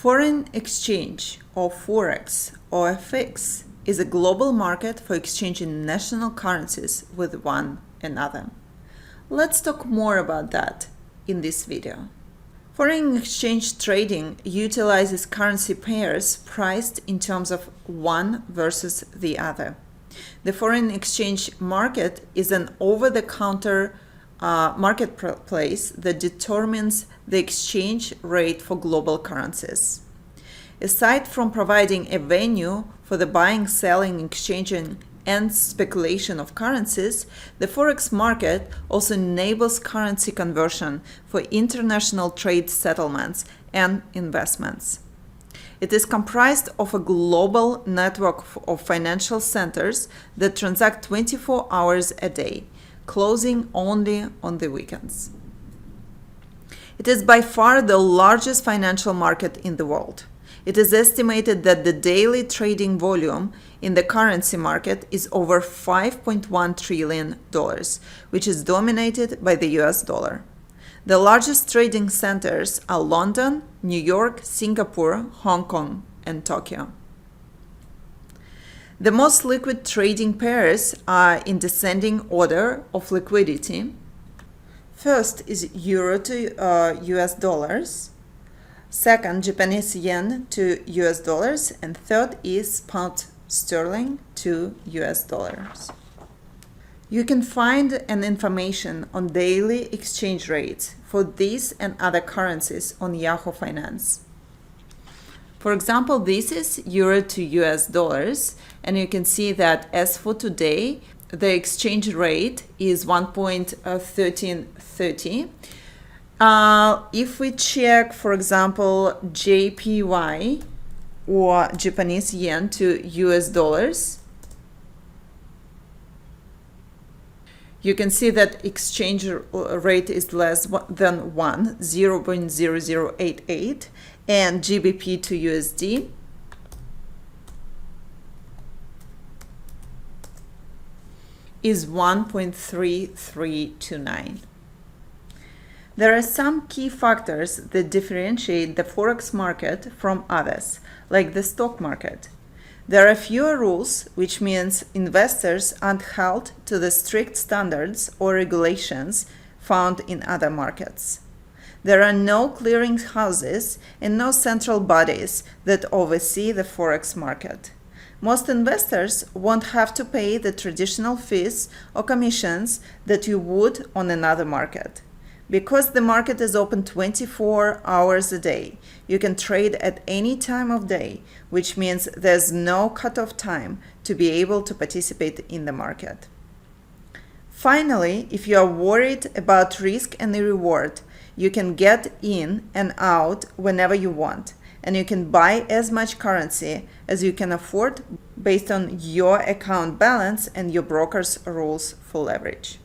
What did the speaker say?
Foreign exchange, or Forex, or FX, is a global market for exchanging national currencies with one another. Let's talk more about that in this video. Foreign exchange trading utilizes currency pairs priced in terms of one versus the other. The foreign exchange market is an over-the-counter marketplace that determines the exchange rate for global currencies. Aside from providing a venue for the buying, selling, exchanging, and speculation of currencies, the Forex market also enables currency conversion for international trade settlements and investments. It is comprised of a global network of financial centers that transact 24 hours a day, closing only on the weekends. It is by far the largest financial market in the world. It is estimated that the daily trading volume in the currency market is over $5.1 trillion, which is dominated by the US dollar. The largest trading centers are London, New York, Singapore, Hong Kong, and Tokyo. The most liquid trading pairs are in descending order of liquidity. First is Euro to US dollars. Second, Japanese yen to US dollars. And third is pound sterling to US dollars. You can find an information on daily exchange rates for these and other currencies on Yahoo Finance. For example, this is Euro to US dollars, and you can see that as for today, the exchange rate is 1.1330. If we check, for example, JPY or Japanese yen to US dollars, you can see that exchange rate is less than 0.0088, and GBP to USD is 1.3329. There are some key factors that differentiate the Forex market from others, like the stock market. There are fewer rules, which means investors aren't held to the strict standards or regulations found in other markets. There are no clearing houses and no central bodies that oversee the Forex market. Most investors won't have to pay the traditional fees or commissions that you would on another market. Because the market is open 24 hours a day, you can trade at any time of day, which means there's no cutoff time to be able to participate in the market. Finally, if you are worried about risk and the reward, you can get in and out whenever you want, and you can buy as much currency as you can afford based on your account balance and your broker's rules for leverage.